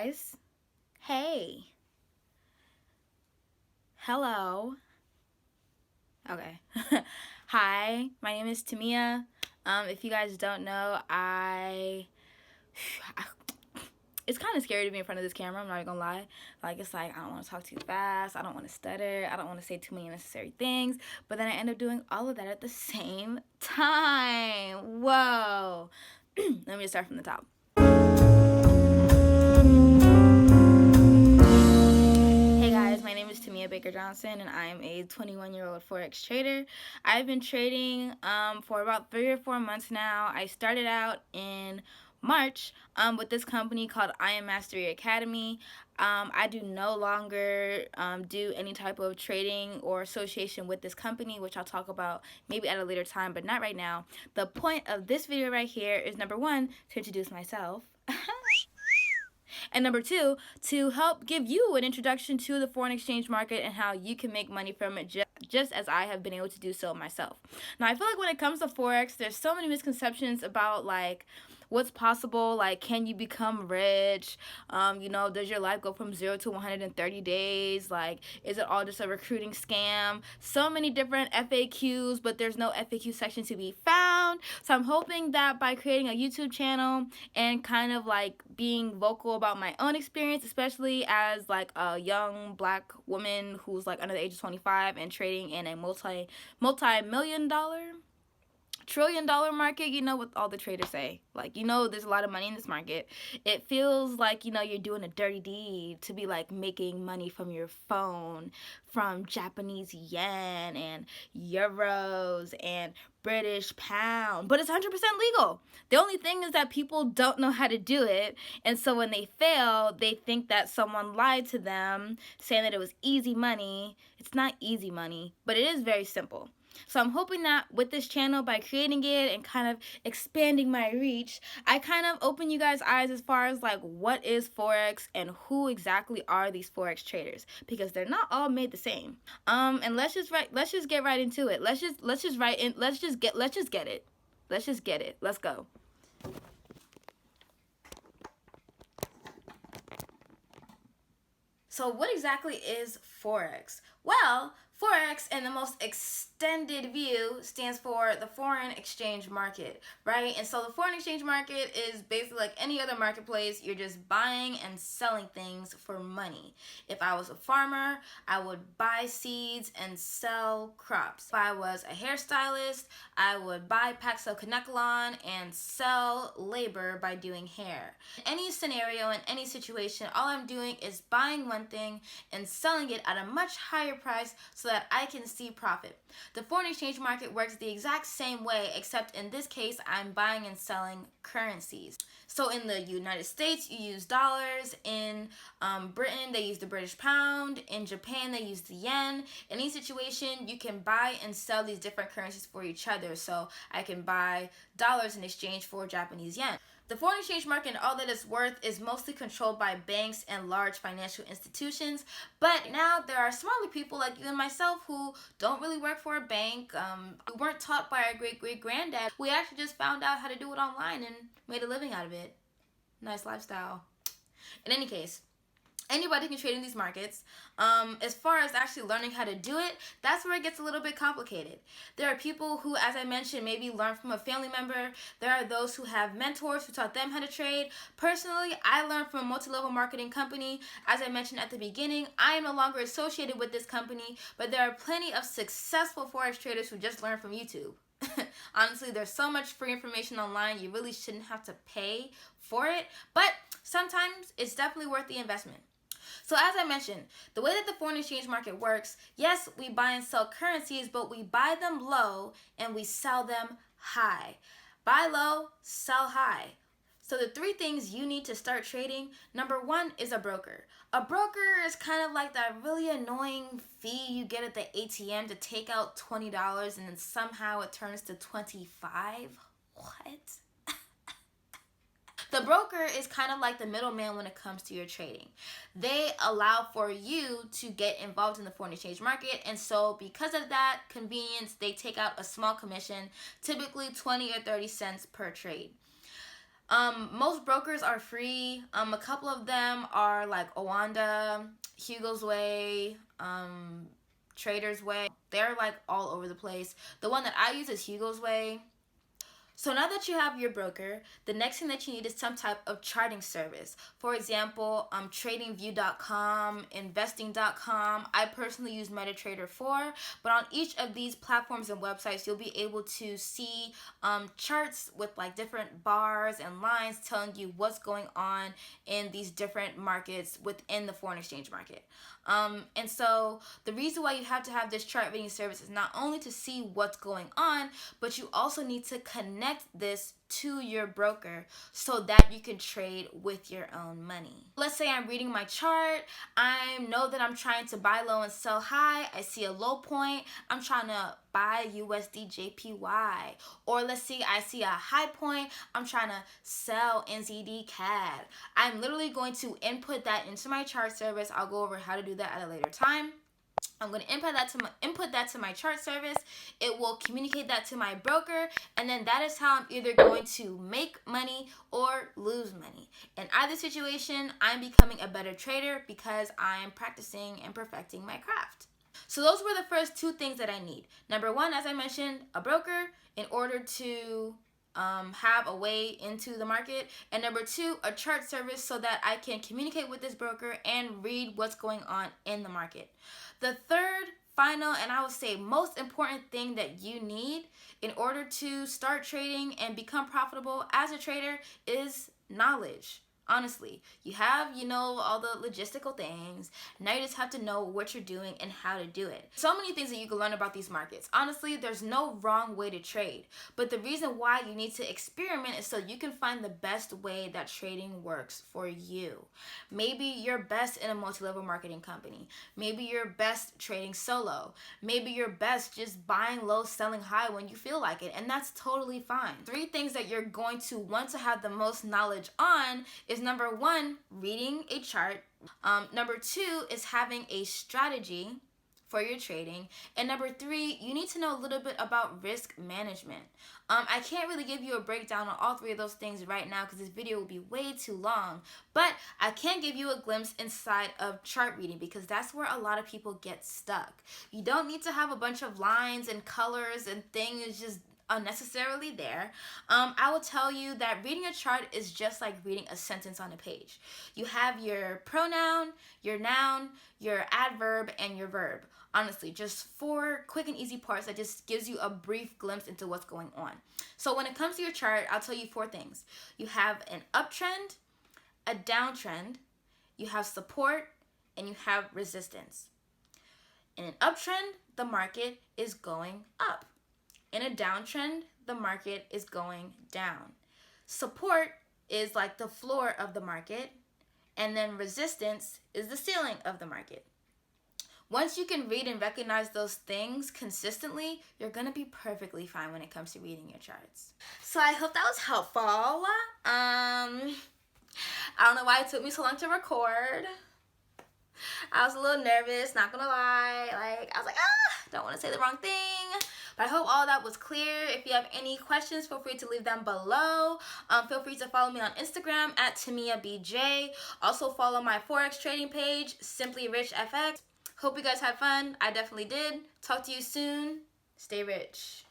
guys. Hey. Hello. Okay. Hi, my name is Tamia. If you guys don't know, it's kind of scary to be in front of this camera, I'm not even gonna lie. It's like, I don't want to talk too fast, I don't want to stutter, I don't want to say too many unnecessary things, but then I end up doing all of that at the same time. Whoa. Let me just start from the top. Hey guys, my name is Tamia Baker Johnson, and I am a 21-year-old forex trader. I've been trading for about 3 or 4 months now. I started out in March with this company called I Am Mastery Academy. I do no longer do any type of trading or association with this company, which I'll talk about maybe at a later time, but not right now. The point of this video right here is, number one, to introduce myself. And number two, to help give you an introduction to the foreign exchange market and how you can make money from it, just as I have been able to do so myself. Now, I feel like when it comes to forex, there's so many misconceptions about what's possible. Can you become rich? Does your life go from 0 to 130 days? Is it all just a recruiting scam? So many different FAQs, but there's no FAQ section to be found. So I'm hoping that by creating a YouTube channel and kind of being vocal about my own experience, especially as a young black woman who's under the age of 25 and trading in a multi-million dollar, trillion-dollar market, what all the traders say. There's a lot of money in this market. It feels like, you're doing a dirty deed to be making money from your phone, from Japanese yen and euros and British pound, but it's 100% legal. The only thing is that people don't know how to do it, and so when they fail, they think that someone lied to them saying that it was easy money. It's not easy money, but it is very simple. So I'm hoping that with this channel, by creating it and kind of expanding my reach, I kind of open you guys' eyes as far as what is forex and who exactly are these forex traders, because they're not all made the same. And let's just get right into it. Let's just get it. Let's go. So what exactly is forex? Well, forex, in the most extended view, stands for the foreign exchange market, right? And so the foreign exchange market is basically like any other marketplace. You're just buying and selling things for money. If I was a farmer, I would buy seeds and sell crops. If I was a hairstylist, I would buy Paxo Kanekalon and sell labor by doing hair. In any scenario, in any situation, all I'm doing is buying one thing and selling it at a much higher price so that I can see profit. The foreign exchange market works the exact same way, except in this case, I'm buying and selling currencies. So in the United States, you use dollars. In Britain, they use the British pound. In Japan, they use the yen. In any situation, you can buy and sell these different currencies for each other. So I can buy dollars in exchange for Japanese yen. The foreign exchange market and all that it's worth is mostly controlled by banks and large financial institutions, but now there are smaller people like you and myself who don't really work for a bank, who weren't taught by our great-great-granddad. We actually just found out how to do it online and made a living out of it. Nice lifestyle. In any case, anybody can trade in these markets. As far as actually learning how to do it, that's where it gets a little bit complicated. There are people who, as I mentioned, maybe learn from a family member. There are those who have mentors who taught them how to trade. Personally, I learned from a multi-level marketing company. As I mentioned at the beginning, I am no longer associated with this company, but there are plenty of successful forex traders who just learn from YouTube. Honestly, there's so much free information online, you really shouldn't have to pay for it, but sometimes it's definitely worth the investment. So as I mentioned, the way that the foreign exchange market works, yes, we buy and sell currencies, but we buy them low and we sell them high. Buy low, sell high. So the 3 things you need to start trading, number 1 is a broker. A broker is kind of like that really annoying fee you get at the ATM to take out $20 and then somehow it turns to $25. What? The broker is kind of like the middleman when it comes to your trading. They allow for you to get involved in the foreign exchange market, and so because of that convenience, they take out a small commission, typically 20 or 30 cents per trade. Most brokers are free. A couple of them are like Owanda, Hugo's Way, Trader's Way. They're like all over the place. The one that I use is Hugo's Way. So now that you have your broker, the next thing that you need is some type of charting service. For example, tradingview.com, investing.com. I personally use MetaTrader 4, but on each of these platforms and websites, you'll be able to see charts with like different bars and lines telling you what's going on in these different markets within the foreign exchange market. And so the reason why you have to have this chart reading service is not only to see what's going on, but you also need to connect this to your broker so that you can trade with your own money. Let's say I'm reading my chart. I know that I'm trying to buy low and sell high. I see a low point. I'm trying to buy USD JPY. Or let's see, I see a high point. I'm trying to sell NZD CAD. I'm literally going to input that into my chart service. I'll go over how to do that at a later time. I'm going to input that to my chart service. It will communicate that to my broker, and then that is how I'm either going to make money or lose money. In either situation, I'm becoming a better trader because I'm practicing and perfecting my craft. So those were the first two things that I need. Number one, as I mentioned, a broker in order to have a way into the market, and number two, a chart service so that I can communicate with this broker and read what's going on in the market. The third, final, and I would say most important thing that you need in order to start trading and become profitable as a trader is knowledge. Honestly, you have, all the logistical things. Now you just have to know what you're doing and how to do it. So many things that you can learn about these markets. Honestly, there's no wrong way to trade. But the reason why you need to experiment is so you can find the best way that trading works for you. Maybe you're best in a multi-level marketing company. Maybe you're best trading solo. Maybe you're best just buying low, selling high when you feel like it. And that's totally fine. 3 things that you're going to want to have the most knowledge on is number 1, reading a chart. Number 2 is having a strategy for your trading. And number 3, you need to know a little bit about risk management. I can't really give you a breakdown on all 3 of those things right now because this video will be way too long. But I can give you a glimpse inside of chart reading because that's where a lot of people get stuck. You don't need to have a bunch of lines and colors and things just unnecessarily there. I will tell you that reading a chart is just like reading a sentence on a page. You have your pronoun, your noun, your adverb, and your verb. Honestly, just 4 quick and easy parts that just gives you a brief glimpse into what's going on. So when it comes to your chart, I'll tell you 4 things. You have an uptrend, a downtrend, you have support, and you have resistance. In an uptrend, the market is going up. In a downtrend, the market is going down. Support is like the floor of the market, and then resistance is the ceiling of the market. Once you can read and recognize those things consistently, you're going to be perfectly fine when it comes to reading your charts. So I hope that was helpful. I don't know why it took me so long to record. I was a little nervous, not gonna lie. I was like, don't want to say the wrong thing. But I hope all that was clear. If you have any questions, feel free to leave them below. Feel free to follow me on Instagram at TamiaBJ. Also follow my forex trading page, Simply Rich FX. Hope you guys had fun. I definitely did. Talk to you soon. Stay rich.